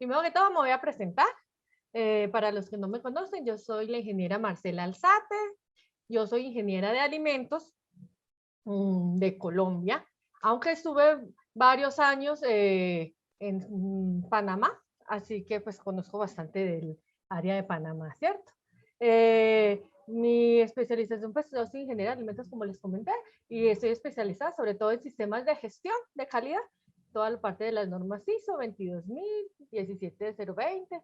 Primero que todo me voy a presentar. Para los que no me conocen, yo soy la ingeniera Marcela Alzate. Yo soy ingeniera de alimentos de Colombia, aunque estuve varios años en Panamá, así que pues conozco bastante del área de Panamá, ¿cierto? Mi especialización pues yo soy ingeniera de alimentos, como les comenté, y estoy especializada sobre todo en sistemas de gestión de calidad, toda la parte de las normas ISO 22000, 17020,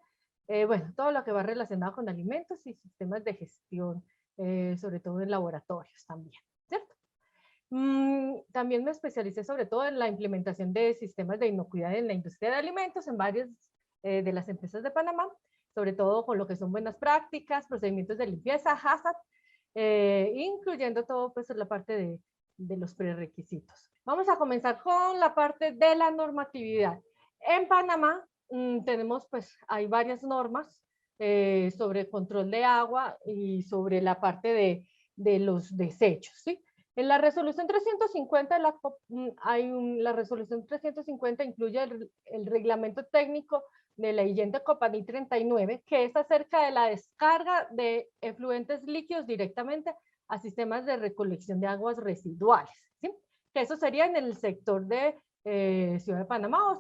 bueno, todo lo que va relacionado con alimentos y sistemas de gestión, sobre todo en laboratorios también, ¿cierto? También me especialicé sobre todo en la implementación de sistemas de inocuidad en la industria de alimentos en varias de las empresas de Panamá, sobre todo con lo que son buenas prácticas, procedimientos de limpieza, HACCP, incluyendo todo pues la parte de los prerequisitos. Vamos a comenzar con la parte de la normatividad. En Panamá tenemos pues, hay varias normas sobre control de agua y sobre la parte de los desechos, ¿sí? En la resolución 350, la resolución 350 incluye el reglamento técnico de la IENDE Copaní 39, que es acerca de la descarga de efluentes líquidos directamente a sistemas de recolección de aguas residuales, ¿sí? Que eso sería en el sector de Ciudad de Panamá o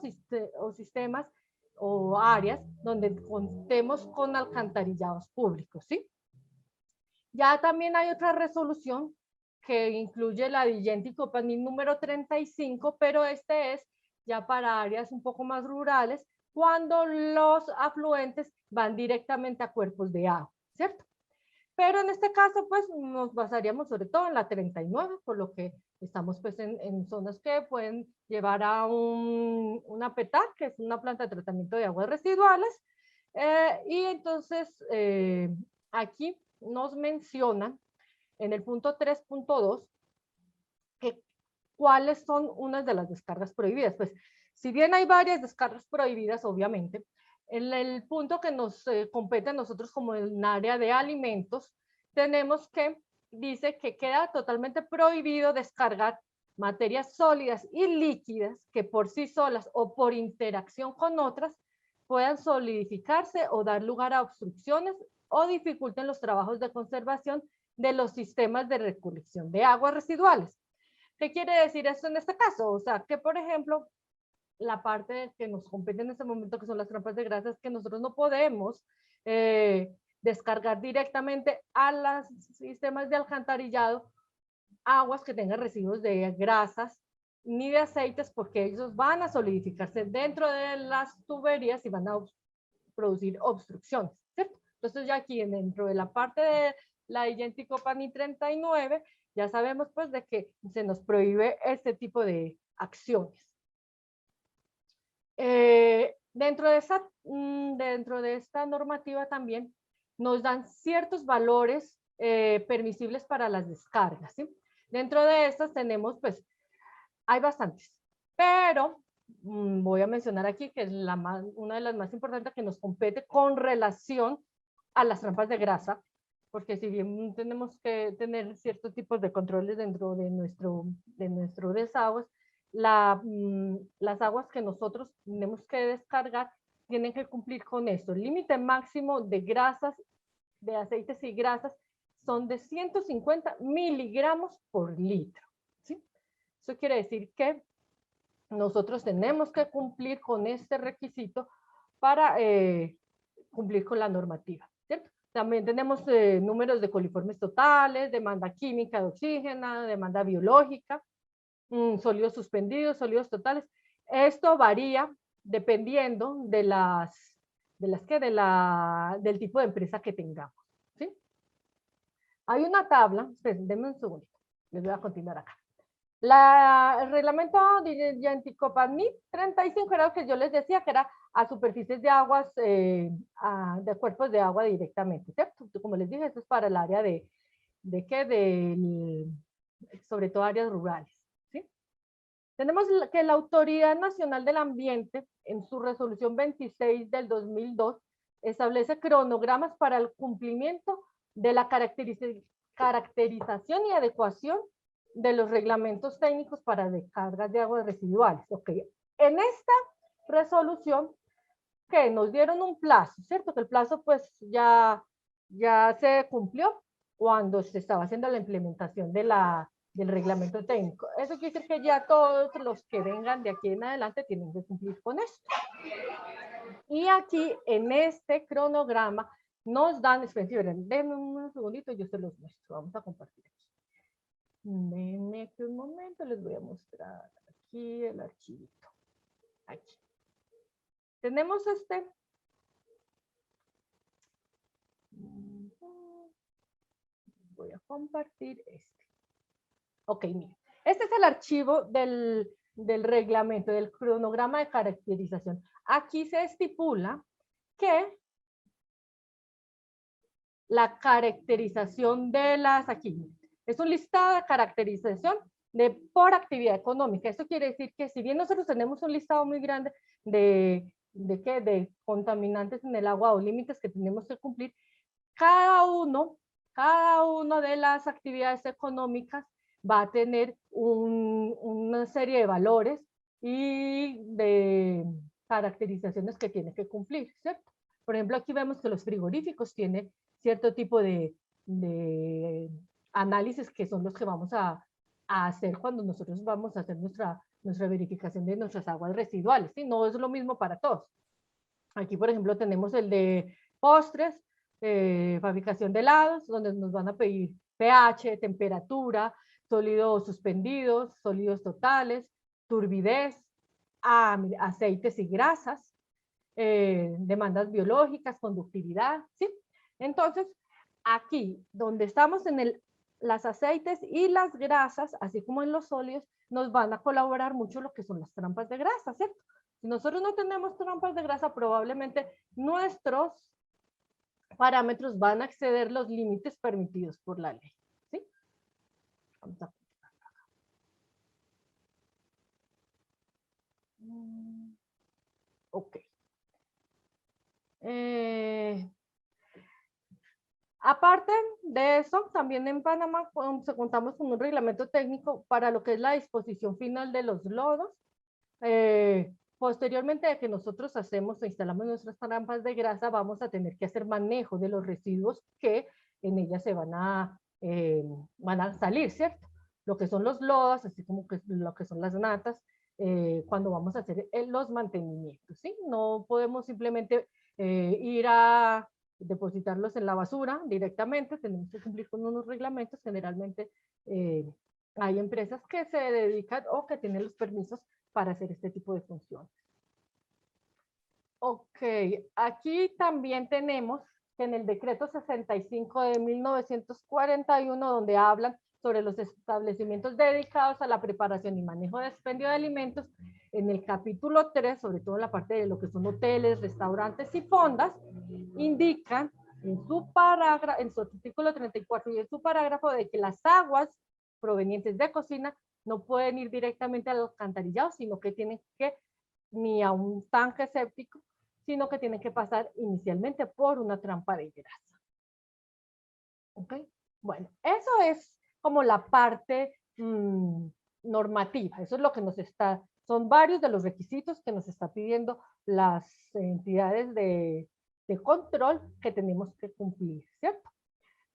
sistemas o áreas donde contemos con alcantarillados públicos, ¿sí? Ya también hay otra resolución que incluye la Vigente y Copaní número 35, pero este es ya para áreas un poco más rurales, cuando los afluentes van directamente a cuerpos de agua, ¿cierto? Pero en este caso, pues nos basaríamos sobre todo en la 39, por lo que estamos pues en zonas que pueden llevar a una PETAC, que es una planta de tratamiento de aguas residuales, y entonces aquí nos mencionan en el punto 3.2 que cuáles son unas de las descargas prohibidas. Pues si bien hay varias descargas prohibidas, obviamente, en el punto que nos compete a nosotros como en área de alimentos, tenemos que, dice que queda totalmente prohibido descargar materias sólidas y líquidas que por sí solas o por interacción con otras puedan solidificarse o dar lugar a obstrucciones o dificulten los trabajos de conservación de los sistemas de recolección de aguas residuales. ¿Qué quiere decir esto en este caso? O sea, que por ejemplo, la parte que nos compete en este momento, que son las trampas de grasas, que nosotros no podemos descargar directamente a los sistemas de alcantarillado aguas que tengan residuos de grasas ni de aceites, porque ellos van a solidificarse dentro de las tuberías y van a producir obstrucciones, ¿cierto? Entonces ya aquí dentro de la parte de la IENTE Copaní 39, ya sabemos pues de que se nos prohíbe este tipo de acciones. Dentro de esta normativa también nos dan ciertos valores permisibles para las descargas, ¿sí? Dentro de estas tenemos, pues, hay bastantes, pero voy a mencionar aquí que es una de las más importantes que nos compete con relación a las trampas de grasa, porque si bien tenemos que tener ciertos tipos de controles dentro de nuestro desagüe, las aguas que nosotros tenemos que descargar tienen que cumplir con esto. El límite máximo de grasas, de aceites y grasas, son de 150 miligramos por litro, ¿sí? Eso quiere decir que nosotros tenemos que cumplir con este requisito para cumplir con la normativa, ¿cierto? También tenemos números de coliformes totales, demanda química de oxígeno, demanda biológica, sólidos suspendidos, sólidos totales. Esto varía dependiendo del tipo de empresa que tengamos, ¿sí? Hay una tabla, denme un segundo, les voy a continuar acá. El reglamento de Yanticopaní 35 era lo que yo les decía, que era a superficies de aguas, de cuerpos de agua directamente, ¿cierto? Como les dije, esto es para el área sobre todo áreas rurales, ¿sí? Tenemos que la Autoridad Nacional del Ambiente, en su resolución 26 del 2002, establece cronogramas para el cumplimiento de la caracterización y adecuación de los reglamentos técnicos para descargas de aguas residuales. Okay. En esta resolución que nos dieron un plazo, ¿cierto? Que el plazo pues ya se cumplió cuando se estaba haciendo la implementación del reglamento técnico. Eso quiere decir que ya todos los que vengan de aquí en adelante tienen que cumplir con esto. Y aquí en este cronograma nos dan, esperen, denme un segundito, yo se los muestro, vamos a compartir aquí. Denme aquí un momento, les voy a mostrar aquí el archivito. Aquí. Tenemos este. Voy a compartir este. Ok, miren. Este es el archivo del reglamento, del cronograma de caracterización. Aquí se estipula que la caracterización de las, aquí, es un listado de caracterización por actividad económica. Esto quiere decir que si bien nosotros tenemos un listado muy grande de contaminantes en el agua o límites que tenemos que cumplir, cada uno de las actividades económicas va a tener una serie de valores y de caracterizaciones que tiene que cumplir, ¿cierto? Por ejemplo, aquí vemos que los frigoríficos tienen cierto tipo de análisis que son los que vamos a hacer cuando nosotros vamos a hacer nuestra verificación de nuestras aguas residuales, ¿sí? No es lo mismo para todos. Aquí, por ejemplo, tenemos el de postres, fabricación de helados, donde nos van a pedir pH, temperatura, sólidos suspendidos, sólidos totales, turbidez, aceites y grasas, demandas biológicas, conductividad, ¿sí? Entonces, aquí, donde estamos en las aceites y las grasas, así como en los sólidos, nos van a colaborar mucho lo que son las trampas de grasa, ¿cierto? Si nosotros no tenemos trampas de grasa, probablemente nuestros parámetros van a exceder los límites permitidos por la ley, ¿sí? Vamos a ok. Aparte de eso, también en Panamá contamos con un reglamento técnico para lo que es la disposición final de los lodos. Posteriormente de que nosotros hacemos o instalamos nuestras trampas de grasa, vamos a tener que hacer manejo de los residuos que en ellas se van a salir, ¿cierto? Lo que son los lodos, así como que lo que son las natas, cuando vamos a hacer los mantenimientos, ¿sí? No podemos simplemente ir a depositarlos en la basura directamente, tenemos que cumplir con unos reglamentos, generalmente hay empresas que se dedican o que tienen los permisos para hacer este tipo de funciones. Ok, aquí también tenemos que en el decreto 65 de 1941, donde hablan sobre los establecimientos dedicados a la preparación y manejo de expendio de alimentos, en el capítulo 3, sobre todo en la parte de lo que son hoteles, restaurantes y fondas, indican en su parágrafo, en su artículo 34 y en su parágrafo de que las aguas provenientes de cocina no pueden ir directamente al alcantarillado, sino que tienen que ni a un tanque séptico, sino que tienen que pasar inicialmente por una trampa de grasa. ¿Ok? Bueno, eso es como la parte normativa, eso es lo que nos está, son varios de los requisitos que nos está pidiendo las entidades de control que tenemos que cumplir, ¿cierto?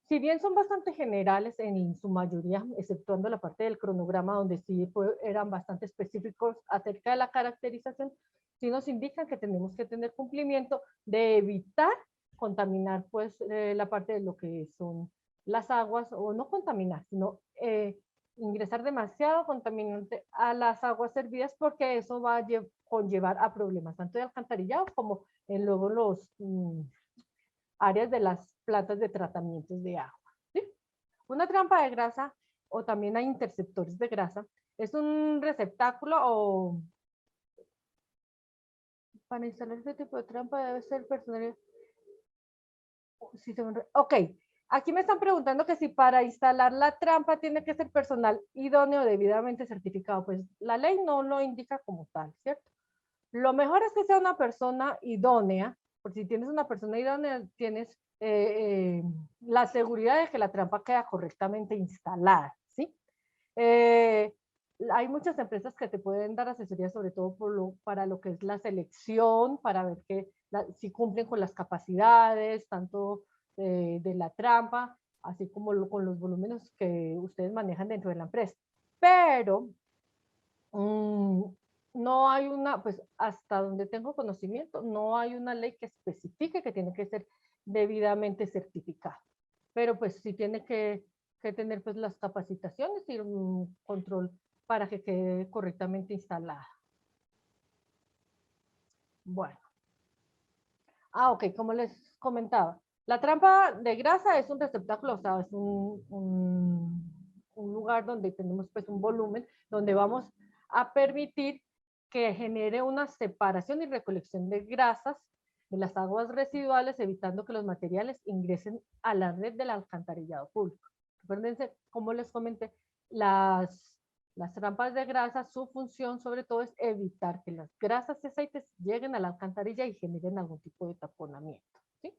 Si bien son bastante generales en su mayoría, exceptuando la parte del cronograma donde sí eran bastante específicos acerca de la caracterización, sí nos indican que tenemos que tener cumplimiento de evitar contaminar pues la parte de lo que son las aguas, o no contaminar, sino ingresar demasiado contaminante a las aguas servidas, porque eso va a conllevar a problemas tanto de alcantarillado como en luego los áreas de las plantas de tratamientos de agua, ¿sí? Una trampa de grasa, o también hay interceptores de grasa, es un receptáculo o para instalar este tipo de trampa debe ser personal. Ok, aquí me están preguntando que si para instalar la trampa tiene que ser personal idóneo o debidamente certificado. Pues la ley no lo indica como tal, ¿cierto? Lo mejor es que sea una persona idónea, porque si tienes una persona idónea, tienes la seguridad de que la trampa queda correctamente instalada, ¿sí? hay muchas empresas que te pueden dar asesoría, sobre todo para lo que es la selección, para ver si cumplen con las capacidades, tanto de la trampa, así como con los volúmenes que ustedes manejan dentro de la empresa. Pero no hay una, pues hasta donde tengo conocimiento, no hay una ley que especifique que tiene que ser debidamente certificado. Pero pues sí tiene que tener pues las capacitaciones y un control para que quede correctamente instalada. Bueno. Ok, como les comentaba, la trampa de grasa es un receptáculo, o sea, es un lugar donde tenemos pues un volumen, donde vamos a permitir que genere una separación y recolección de grasas de las aguas residuales, evitando que los materiales ingresen a la red del alcantarillado público. Recuérdense, como les comenté, las trampas de grasa, su función sobre todo es evitar que las grasas y aceites lleguen a la alcantarilla y generen algún tipo de taponamiento. ¿Sí?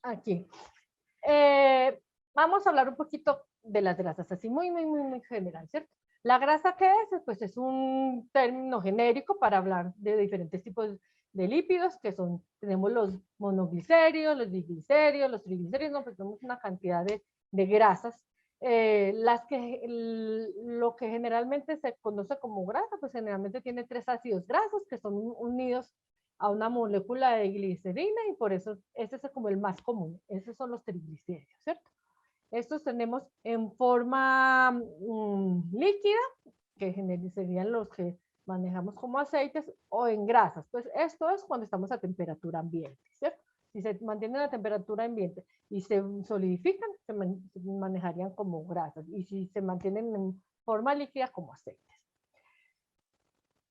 Aquí. Vamos a hablar un poquito de las grasas, así muy general, ¿cierto? La grasa, ¿qué es? Pues es un término genérico para hablar de diferentes tipos de lípidos, que son, tenemos los monoglicéridos, los diglicéridos, los triglicéridos, no, pues tenemos una cantidad de grasas. Lo que generalmente se conoce como grasa, pues generalmente tiene 3 ácidos grasos que son unidos a una molécula de glicerina y por eso ese es como el más común. Esos son los triglicéridos, ¿cierto? Estos tenemos en forma líquida, que serían los que manejamos como aceites, o en grasas. Pues esto es cuando estamos a temperatura ambiente, ¿cierto? Si se mantienen a temperatura ambiente y se solidifican, se manejarían como grasas. Y si se mantienen en forma líquida, como aceites.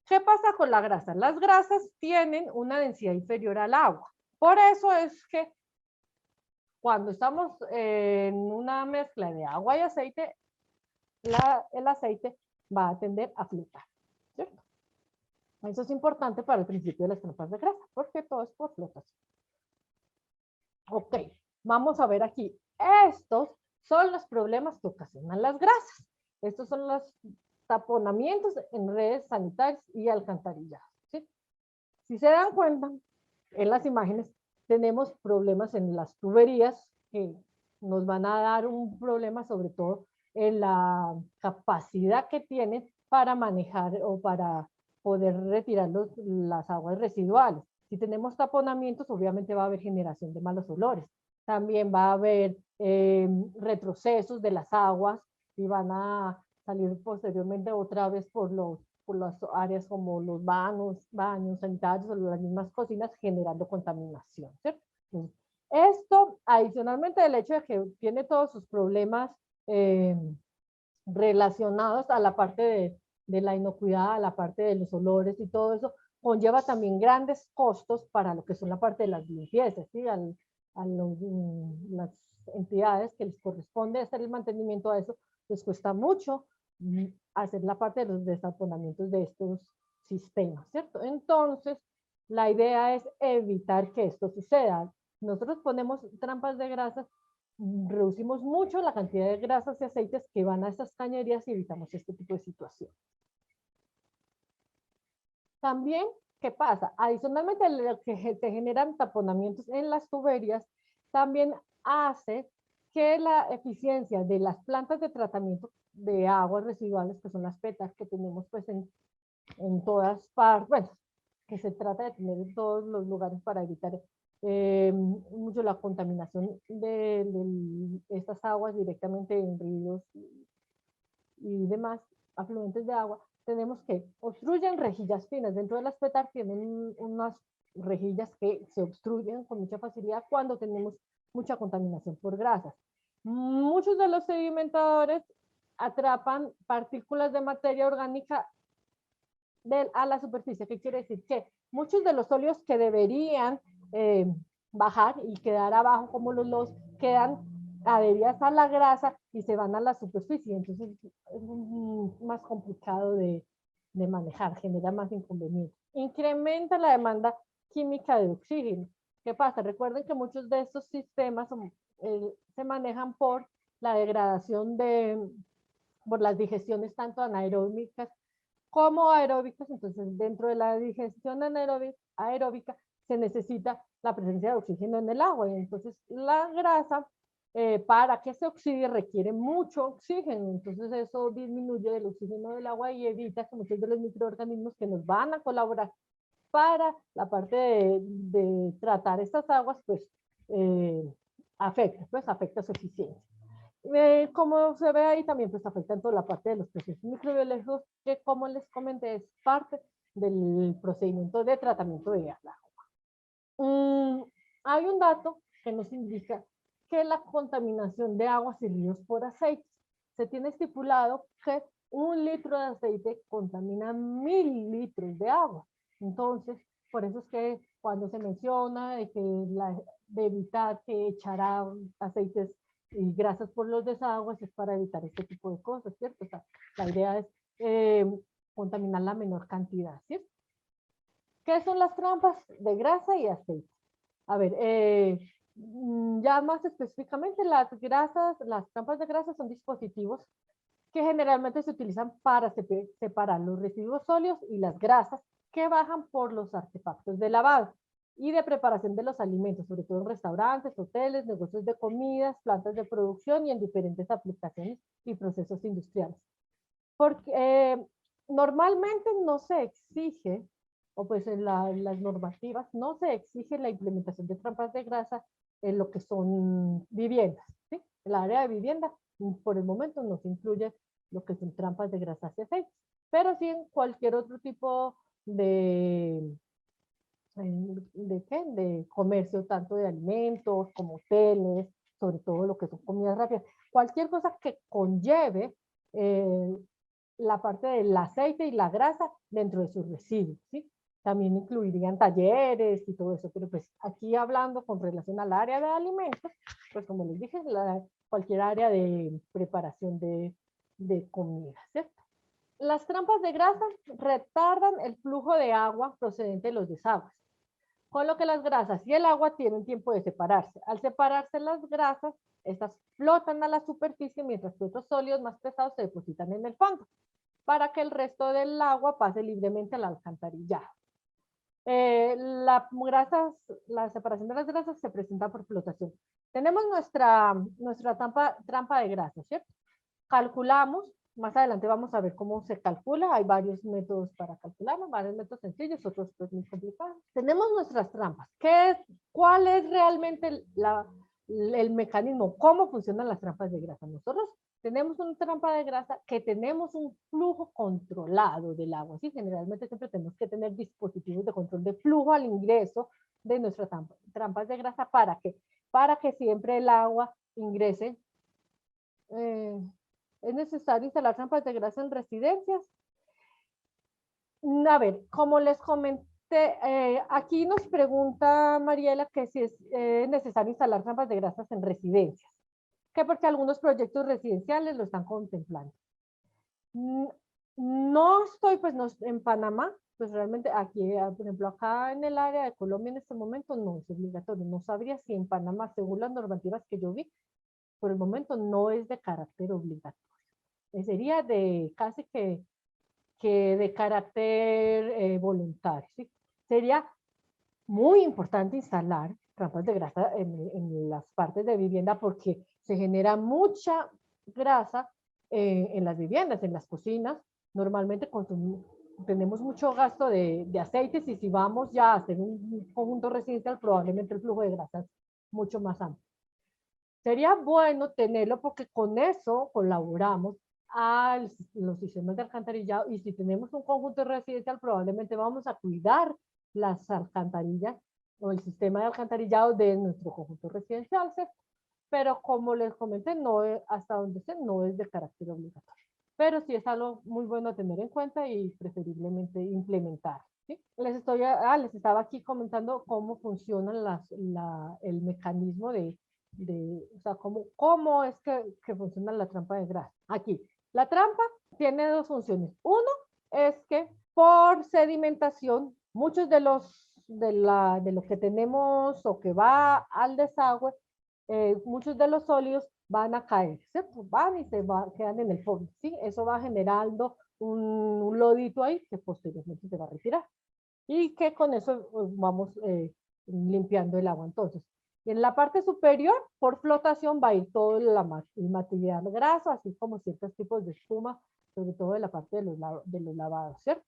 ¿Qué pasa con la grasa? Las grasas tienen una densidad inferior al agua. Por eso es que cuando estamos en una mezcla de agua y aceite, el aceite va a tender a flotar, ¿cierto? Eso es importante para el principio de las trampas de grasa, porque todo es por flotación. Ok, vamos a ver aquí. Estos son los problemas que ocasionan las grasas. Estos son los taponamientos en redes sanitarias y alcantarillados, ¿sí? Si se dan cuenta, en las imágenes tenemos problemas en las tuberías que nos van a dar un problema sobre todo en la capacidad que tienen para manejar o para poder retirar las aguas residuales. Si tenemos taponamientos, obviamente va a haber generación de malos olores. También va a haber retrocesos de las aguas y van a salir posteriormente otra vez por las áreas como los baños sanitarios o las mismas cocinas generando contaminación, ¿cierto? Entonces, esto, adicionalmente del hecho de que tiene todos sus problemas eh, relacionados a la parte de la inocuidad, a la parte de los olores y todo eso, conlleva también grandes costos para lo que son la parte de las limpiezas, ¿sí? Las entidades que les corresponde hacer el mantenimiento a eso, les cuesta mucho hacer la parte de los destaponamientos de estos sistemas, ¿cierto? Entonces, la idea es evitar que esto suceda. Nosotros ponemos trampas de grasas, reducimos mucho la cantidad de grasas y aceites que van a estas cañerías y evitamos este tipo de situación. También, ¿qué pasa? Adicionalmente a lo que te generan taponamientos en las tuberías, también hace que la eficiencia de las plantas de tratamiento de aguas residuales, que son las PETAs que tenemos pues en todas partes, bueno, que se trata de tener en todos los lugares para evitar mucho la contaminación de estas aguas directamente en ríos y demás afluentes de agua, tenemos que obstruyen rejillas finas. Dentro de las PETAR tienen unas rejillas que se obstruyen con mucha facilidad cuando tenemos mucha contaminación por grasas. Muchos de los sedimentadores atrapan partículas de materia orgánica a la superficie. ¿Qué quiere decir? Que muchos de los óleos que deberían bajar y quedar abajo como los lodos quedan adheridas a la grasa y se van a la superficie. Entonces es más complicado de manejar, genera más inconvenientes. Incrementa la demanda química de oxígeno. ¿Qué pasa? Recuerden que muchos de estos sistemas se manejan por la degradación por las digestiones tanto anaeróbicas como aeróbicas. Entonces, dentro de la digestión aeróbica se necesita la presencia de oxígeno en el agua. Y entonces, la grasa, para que se oxide, requiere mucho oxígeno. Entonces, eso disminuye el oxígeno del agua y evita que muchos de los microorganismos que nos van a colaborar para la parte de tratar estas aguas, pues, afecta su eficiencia. Como se ve ahí también, pues afecta en toda la parte de los procesos microbiológicos, que como les comenté, es parte del procedimiento de tratamiento de agua. Hay un dato que nos indica que la contaminación de aguas y ríos por aceites, se tiene estipulado que 1 litro de aceite contamina 1000 litros de agua. Entonces, por eso es que cuando se menciona de evitar que echará aceites y grasas por los desagües, es para evitar este tipo de cosas, ¿cierto? O sea, la idea es contaminar la menor cantidad, ¿cierto? ¿Qué son las trampas de grasa y aceite? A ver, ya más específicamente, las trampas de grasa son dispositivos que generalmente se utilizan para separar los residuos sólidos y las grasas que bajan por los artefactos de lavado y de preparación de los alimentos, sobre todo en restaurantes, hoteles, negocios de comidas, plantas de producción y en diferentes aplicaciones y procesos industriales. Porque normalmente no se exige, o pues en las normativas, no se exige la implementación de trampas de grasa en lo que son viviendas, ¿sí? En la área de vivienda, por el momento no se incluye lo que son trampas de grasa y aceite, pero sí en cualquier otro tipo de comercio, tanto de alimentos como hoteles, sobre todo lo que son comidas rápidas, cualquier cosa que conlleve la parte del aceite y la grasa dentro de sus residuos, ¿sí? También incluirían talleres y todo eso, pero pues aquí hablando con relación al área de alimentos, pues como les dije, cualquier área de preparación de comida, ¿cierto? Las trampas de grasa retardan el flujo de agua procedente de los desagües, con lo que las grasas y el agua tienen tiempo de separarse. Al separarse las grasas, estas flotan a la superficie mientras que otros sólidos más pesados se depositan en el fondo, para que el resto del agua pase libremente al alcantarillado. La separación de las grasas se presenta por flotación. Tenemos nuestra trampa de grasas, ¿cierto? Calculamos, más adelante vamos a ver cómo se calcula, hay varios métodos para calcularlo, varios métodos sencillos, otros pues muy complicados. Tenemos nuestras trampas. ¿Cuál es realmente el mecanismo? ¿Cómo funcionan las trampas de grasa? Nosotros tenemos una trampa de grasa que tenemos un flujo controlado del agua, ¿sí? Generalmente siempre tenemos que tener dispositivos de control de flujo al ingreso de nuestras trampas de grasa. ¿Para qué? Para que siempre el agua ingrese. ¿Es necesario instalar trampas de grasa en residencias? A ver, como les comenté, aquí nos pregunta Mariela que si es necesario instalar trampas de grasas en residencias, que porque algunos proyectos residenciales lo están contemplando. No estoy, pues, en Panamá, pues realmente aquí, por ejemplo, acá en el área de Colombia en este momento no es obligatorio. No sabría si en Panamá, según las normativas que yo vi, por el momento no es de carácter obligatorio. Sería casi que de carácter voluntario, ¿sí? Sería muy importante instalar trampas de grasa en las partes de vivienda porque se genera mucha grasa en las viviendas, en las cocinas. Normalmente tenemos mucho gasto de aceites y si vamos ya a hacer un conjunto residencial, probablemente el flujo de grasa es mucho más amplio. Sería bueno tenerlo porque con eso colaboramos a los sistemas de alcantarillado y si tenemos un conjunto residencial probablemente vamos a cuidar las alcantarillas o el sistema de alcantarillado de nuestro conjunto residencial, ¿sí? Pero como les comenté, hasta donde sé, no es de carácter obligatorio. Pero sí es algo muy bueno a tener en cuenta y preferiblemente implementar, ¿sí? Les estaba aquí comentando cómo funciona el mecanismo o sea, cómo es que funciona la trampa de grasa. Aquí, la trampa tiene dos funciones. Uno es que por sedimentación, muchos de lo que tenemos o que va al desagüe, muchos de los sólidos van a caer, ¿cierto? Van y quedan en el fondo, ¿sí? Eso va generando un lodito ahí que posteriormente se va a retirar. Y que con eso vamos limpiando el agua. Entonces, en la parte superior, por flotación, va a ir todo el material graso, así como ciertos tipos de espuma, sobre todo de la parte de los lavados, ¿cierto?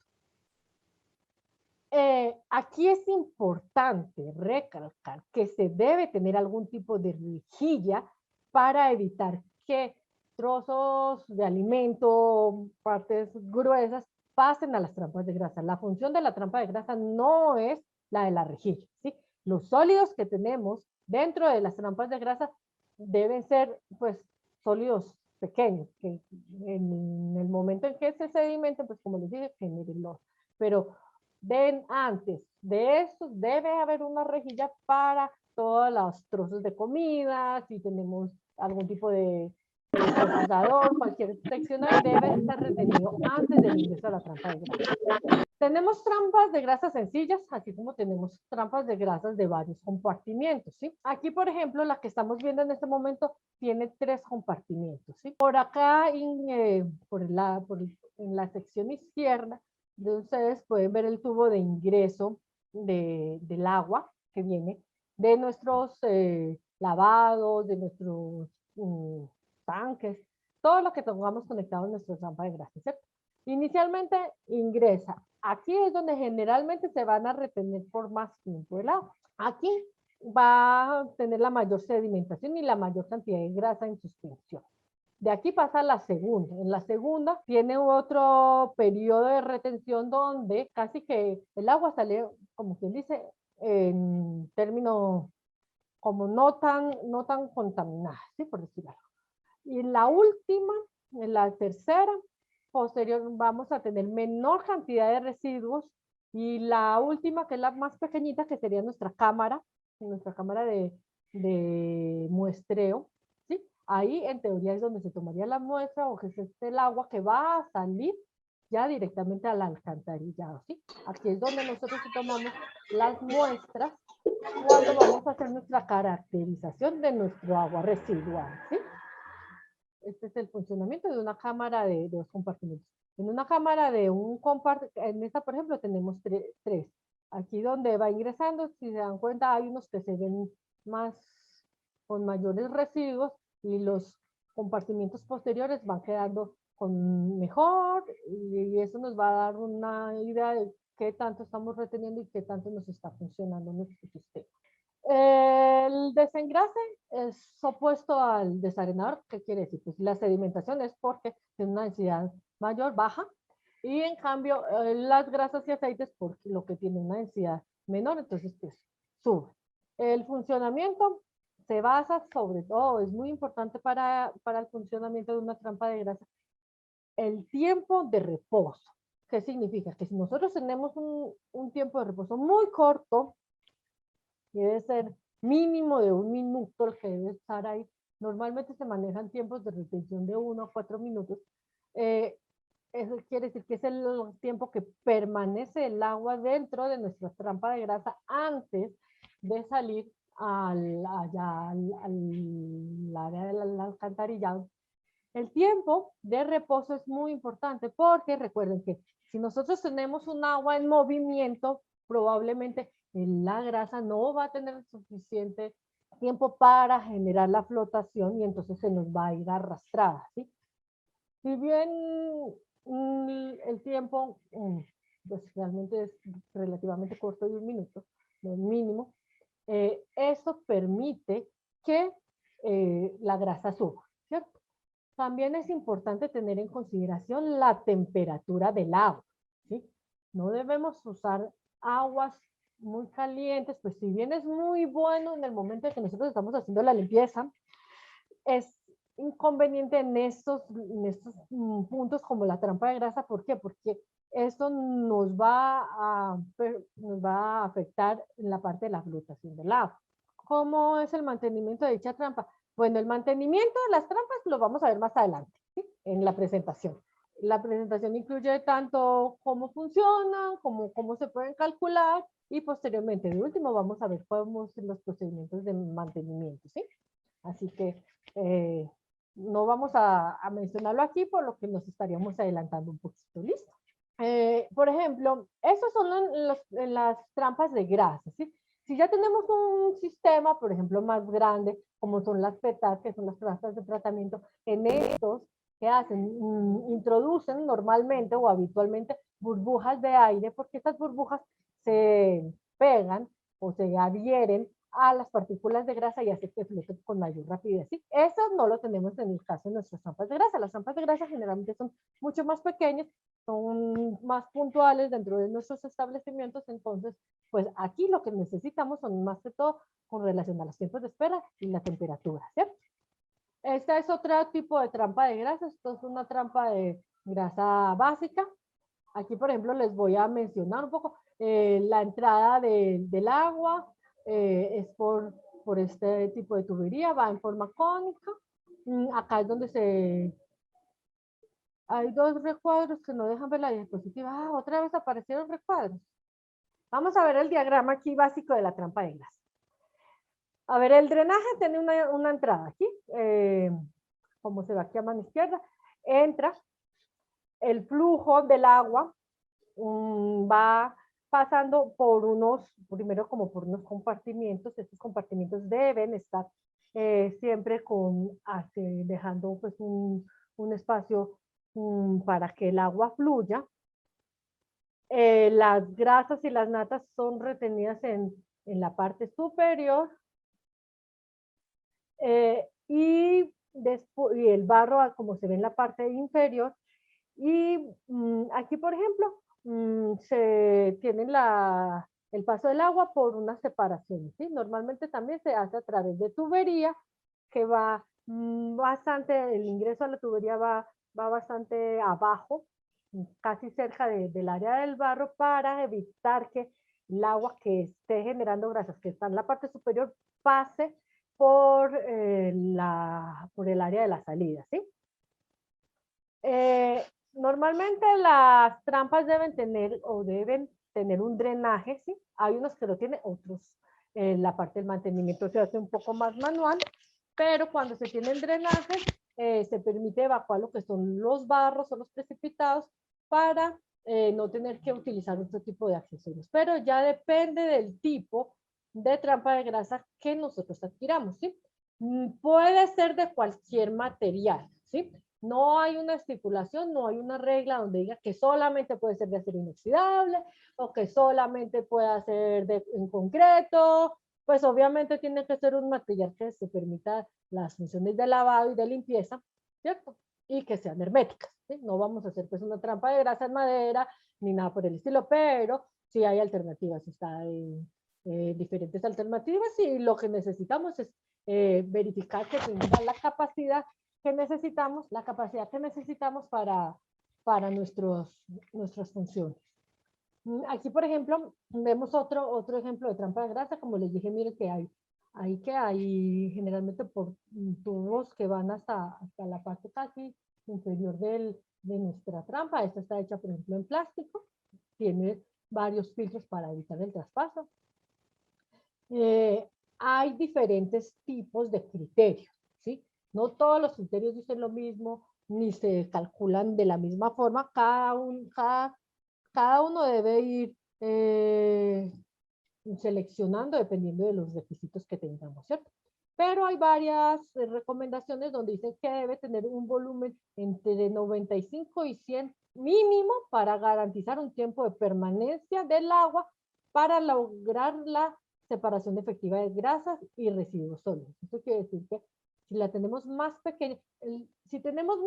Aquí es importante recalcar que se debe tener algún tipo de rejilla para evitar que trozos de alimento, partes gruesas, pasen a las trampas de grasa. La función de la trampa de grasa no es la de la rejilla, ¿sí? Los sólidos que tenemos dentro de las trampas de grasa deben ser, pues, sólidos pequeños, que en el momento en que se sedimenten, pues, como les dije, generen los. Pero antes de eso debe haber una rejilla para todos los trozos de comida, si tenemos algún tipo de procesador, cualquier sección ahí debe estar retenido antes del ingreso a la trampa de grasa. Tenemos trampas de grasas sencillas, así como tenemos trampas de grasas de varios compartimientos, ¿sí? Aquí, por ejemplo, la que estamos viendo en este momento tiene 3 compartimientos, ¿sí? Por acá, en la sección izquierda, de ustedes pueden ver el tubo de ingreso del agua que viene de nuestros lavados, de nuestros tanques, todo lo que tengamos conectado en nuestra trampa de grasa, ¿cierto? Inicialmente ingresa. Aquí es donde generalmente se van a retener por más tiempo el agua. Aquí va a tener la mayor sedimentación y la mayor cantidad de grasa en suspensión. De aquí pasa a la segunda. En la segunda tiene otro periodo de retención donde casi que el agua sale, como quien dice, en términos como no tan contaminada, ¿sí? Por decirlo. Y la última, en la tercera, posterior, vamos a tener menor cantidad de residuos. Y la última, que es la más pequeñita, que sería nuestra cámara de muestreo, ¿sí? Ahí, en teoría, es donde se tomaría la muestra o que es el agua que va a salir ya directamente al alcantarillado, ¿sí? Aquí es donde nosotros tomamos las muestras cuando vamos a hacer nuestra caracterización de nuestro agua residual, ¿sí? Este es el funcionamiento de una cámara de 2 compartimentos. En una cámara de un compartimento, en esta, por ejemplo, tenemos 3. Aquí donde va ingresando, si se dan cuenta, hay unos que se ven más, con mayores residuos y los compartimentos posteriores van quedando con mejor y eso nos va a dar una idea de qué tanto estamos reteniendo y qué tanto nos está funcionando nuestro sistema. El desengrase es opuesto al desarenador. ¿Qué quiere decir? Pues la sedimentación es porque tiene una densidad mayor, baja, y en cambio las grasas y aceites porque lo que tiene una densidad menor, entonces pues sube. El funcionamiento se basa sobre todo, es muy importante para el funcionamiento de una trampa de grasa, el tiempo de reposo. ¿Qué significa? Que si nosotros tenemos un tiempo de reposo muy corto, debe ser mínimo de 1 minuto el que debe estar ahí. Normalmente se manejan tiempos de retención de 1 a 4 minutos. Eso quiere decir que es el tiempo que permanece el agua dentro de nuestra trampa de grasa antes de salir allá al área del alcantarillado. El tiempo de reposo es muy importante porque recuerden que si nosotros tenemos un agua en movimiento, probablemente la grasa no va a tener suficiente tiempo para generar la flotación y entonces se nos va a ir arrastrada, ¿sí? Si bien el tiempo pues realmente es relativamente corto de 1 minuto, lo mínimo, eso permite que la grasa suba, ¿cierto? También es importante tener en consideración la temperatura del agua, ¿sí? No debemos usar aguas muy calientes, pues si bien es muy bueno en el momento en que nosotros estamos haciendo la limpieza, es inconveniente en estos puntos como la trampa de grasa. ¿Por qué? Porque esto nos va a afectar en la parte de la flotación del agua. ¿Cómo es el mantenimiento de dicha trampa? Bueno, el mantenimiento de las trampas lo vamos a ver más adelante, ¿sí? En la presentación. La presentación incluye tanto cómo funcionan, como cómo se pueden calcular y posteriormente, de último, vamos a ver cómo son los procedimientos de mantenimiento, ¿sí? Así que no vamos a mencionarlo aquí, por lo que nos estaríamos adelantando un poquito. ¿Listo? Por ejemplo, esos son las trampas de grasa, ¿sí? Si ya tenemos un sistema, por ejemplo, más grande, como son las PETAC, que son las plantas de tratamiento, en estos que hacen, introducen normalmente o habitualmente burbujas de aire, porque estas burbujas se pegan o se adhieren a las partículas de grasa y hace que floten con mayor rapidez. ¿Sí? Eso no lo tenemos en el caso de nuestras trampas de grasa. Las trampas de grasa generalmente son mucho más pequeñas, son más puntuales dentro de nuestros establecimientos, entonces, pues aquí lo que necesitamos son más que todo con relación a los tiempos de espera y la temperatura, ¿cierto? Esta es otro tipo de trampa de grasa, esto es una trampa de grasa básica. Aquí, por ejemplo, les voy a mencionar un poco la entrada del agua, es por este tipo de tubería, va en forma cónica. Acá es donde hay dos recuadros que no dejan ver la diapositiva. Ah, otra vez aparecieron recuadros. Vamos a ver el diagrama aquí básico de la trampa de grasa. A ver, el drenaje tiene una entrada aquí, como se ve aquí a mano izquierda. Entra el flujo del agua, va pasando por primero como por unos compartimientos. Estos compartimientos deben estar siempre dejando pues un espacio para que el agua fluya. Las grasas y las natas son retenidas en la parte superior y el barro, como se ve en la parte inferior. Y aquí, por ejemplo, se tiene el paso del agua por una separación, ¿sí? Normalmente también se hace a través de tubería, que va bastante, el ingreso a la tubería va bastante abajo, casi cerca del área del barro, para evitar que el agua que esté generando grasas, que está en la parte superior, pase por el área de la salida, ¿sí? Normalmente las trampas deben tener un drenaje, ¿sí? Hay unos que lo tienen, otros la parte del mantenimiento se hace un poco más manual, pero cuando se tiene el drenaje se permite evacuar lo que son los barros o los precipitados para no tener que utilizar otro tipo de accesorios. Pero ya depende del tipo de trampa de grasa que nosotros adquiramos, ¿sí? Puede ser de cualquier material, ¿sí? No hay una estipulación, no hay una regla donde diga que solamente puede ser de acero inoxidable o que solamente pueda ser en concreto. Pues obviamente tiene que ser un material que se permita las funciones de lavado y de limpieza, ¿cierto? Y que sean herméticas, ¿sí? No vamos a hacer pues una trampa de grasa en madera ni nada por el estilo, pero sí hay alternativas, diferentes alternativas y lo que necesitamos es verificar que tenga la capacidad que necesitamos, para nuestras funciones. Aquí, por ejemplo, vemos otro ejemplo de trampa de grasa. Como les dije, miren que hay generalmente por tubos que van hasta la parte casi inferior de nuestra trampa. Esta está hecha, por ejemplo, en plástico. Tiene varios filtros para evitar el traspaso. Hay diferentes tipos de criterios, ¿sí? No todos los criterios dicen lo mismo, ni se calculan de la misma forma. Cada uno debe ir seleccionando dependiendo de los requisitos que tengamos, ¿cierto? Pero hay varias recomendaciones donde dicen que debe tener un volumen entre 95 y 100 mínimo para garantizar un tiempo de permanencia del agua para lograr la separación efectiva de grasas y residuos sólidos. Esto quiere decir que si la tenemos más pequeña, si tenemos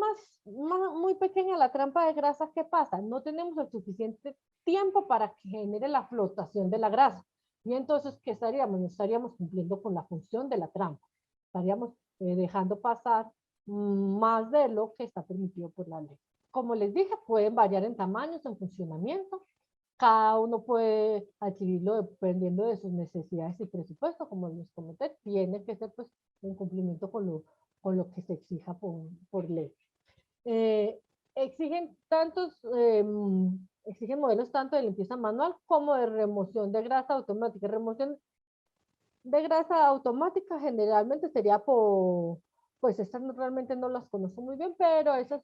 muy pequeña la trampa de grasa, ¿qué pasa? No tenemos el suficiente tiempo para que genere la flotación de la grasa. Y entonces, ¿qué estaríamos? No estaríamos cumpliendo con la función de la trampa. Estaríamos dejando pasar más de lo que está permitido por la ley. Como les dije, pueden variar en tamaños, en funcionamiento. Cada uno puede adquirirlo dependiendo de sus necesidades y presupuesto. Como les comenté, tiene que ser pues en cumplimiento con lo que se exija por ley. Eh, exigen exigen modelos tanto de limpieza manual como de remoción de grasa automática. Remoción de grasa automática generalmente sería por, pues estas realmente no las conozco muy bien, pero esas,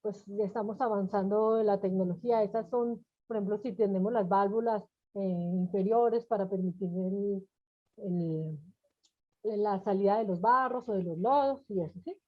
pues ya estamos avanzando en la tecnología. Esas son, por ejemplo, si tenemos las válvulas inferiores para permitir el- la salida de los barros o de los lodos y eso, ¿sí?